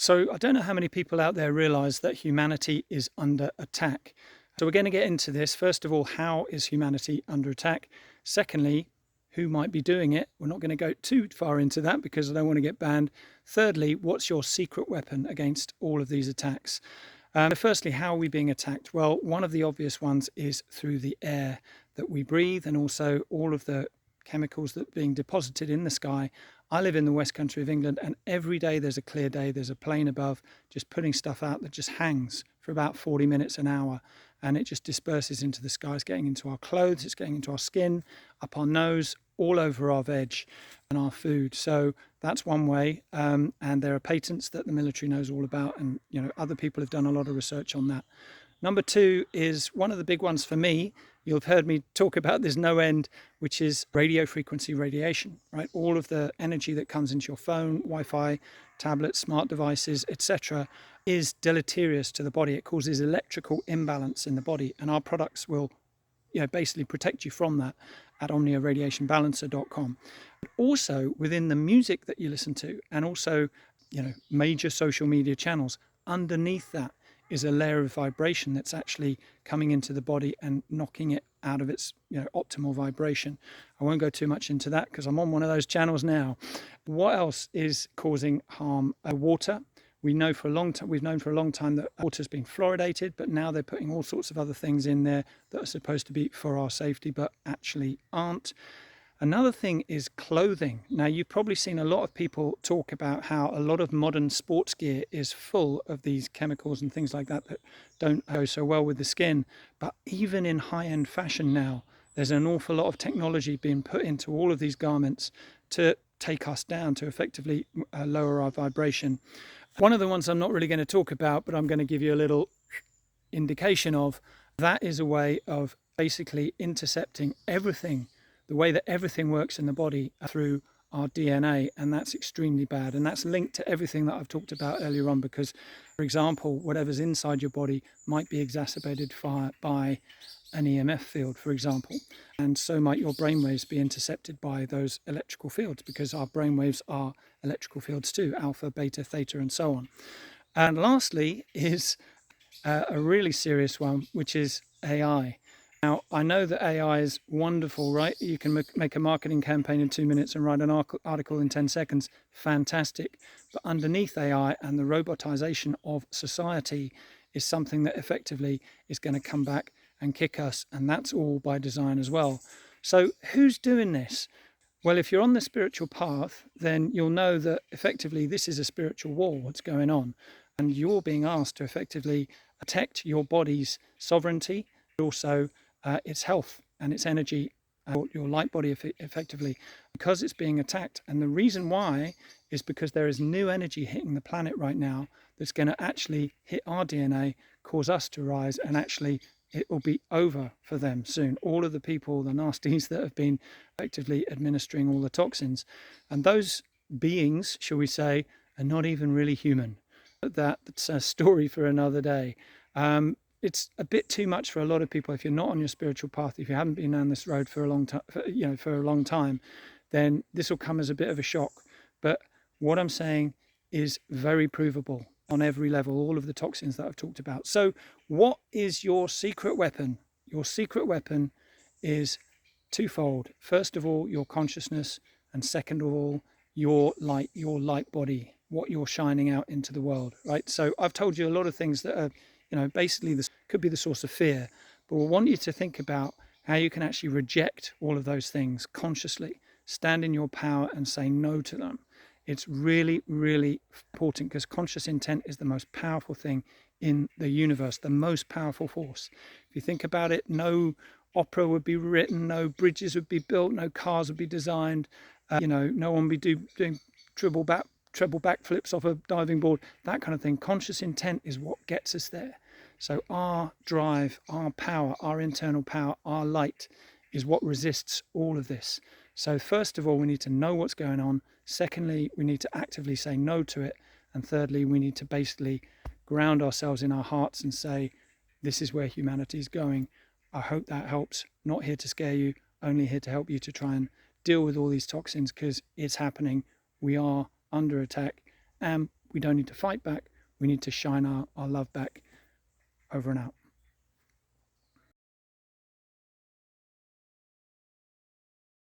So I don't know how many people out there realize that humanity is under attack. So we're going to get into this. First of all, how is humanity under attack? Secondly, who might be doing it? We're not going to go too far into that because I don't want to get banned. Thirdly, what's your secret weapon against all of these attacks? Firstly, how are we being attacked? Well, one of the obvious ones is through the air that we breathe and also all of the chemicals that are being deposited in the sky. I live in the West Country of England, and every day there's a clear day, there's a plane above just putting stuff out that just hangs for about 40 minutes, an hour, and it just disperses into the sky. It's getting into our clothes, it's getting into our skin, up our nose, all over our veg and our food. So that's one way, and there are patents that the military knows all about, and other people have done a lot of research on that. Number two is one of the big ones for me. You'll have heard me talk about this no end, which is radio frequency radiation, right? All of the energy that comes into your phone, Wi-Fi, tablets, smart devices, etc., is deleterious to the body. It causes electrical imbalance in the body, and our products will basically protect you from that at omniaradiationbalancer.com. But also within the music that you listen to, and also major social media channels, underneath that is a layer of vibration that's actually coming into the body and knocking it out of its optimal vibration. I won't go too much into that because I'm on one of those channels now. What else is causing harm? Water. We've known for a long time that water's been fluoridated, but now they're putting all sorts of other things in there that are supposed to be for our safety, but actually aren't. Another thing is clothing. Now, you've probably seen a lot of people talk about how a lot of modern sports gear is full of these chemicals and things like that that don't go so well with the skin. But even in high-end fashion now, there's an awful lot of technology being put into all of these garments to take us down, to effectively lower our vibration. One of the ones I'm not really going to talk about, but I'm going to give you a little indication of, that is a way of basically intercepting everything, the way that everything works in the body through our DNA, and that's extremely bad. And that's linked to everything that I've talked about earlier on, because, for example, whatever's inside your body might be exacerbated by an EMF field, for example, and so might your brainwaves be intercepted by those electrical fields, because our brainwaves are electrical fields too, alpha, beta, theta, and so on. And lastly is a really serious one, which is AI. Now, I know that AI is wonderful, right? You can make a marketing campaign in 2 minutes and write an article in 10 seconds. Fantastic. But underneath AI and the robotization of society is something that effectively is going to come back and kick us. And that's all by design as well. So who's doing this? Well, if you're on the spiritual path, then you'll know that effectively this is a spiritual war, what's going on. And you're being asked to effectively protect your body's sovereignty, but also its health and its energy, your light body effectively, because it's being attacked. And the reason why is because there is new energy hitting the planet right now that's going to actually hit our DNA, cause us to rise, and actually it will be over for them soon. All of the people, the nasties that have been effectively administering all the toxins. And those beings, shall we say, are not even really human. But that's a story for another day. It's a bit too much for a lot of people. If you're not on your spiritual path, if you haven't been down this road for a long time, for a long time, then this will come as a bit of a shock. But what I'm saying is very provable on every level, all of the toxins that I've talked about. So what is your secret weapon? Your secret weapon is twofold. First of all, your consciousness, and second of all, your light body, what you're shining out into the world, right? So I've told you a lot of things that are, basically this could be the source of fear, but we want you to think about how you can actually reject all of those things consciously, stand in your power and say no to them. It's really, really important, because conscious intent is the most powerful thing in the universe, the most powerful force. If you think about it, no opera would be written, no bridges would be built, no cars would be designed, no one would be doing treble backflips off a diving board, that kind of thing. Conscious intent is what gets us there. So our drive, our power, our internal power, our light is what resists all of this. So first of all, we need to know what's going on. Secondly, we need to actively say no to it. And thirdly, we need to basically ground ourselves in our hearts and say, this is where humanity is going. I hope that helps. Not here to scare you, only here to help you to try and deal with all these toxins, because it's happening. We are under attack, and We don't need to fight back. We need to shine our love back. Over and out.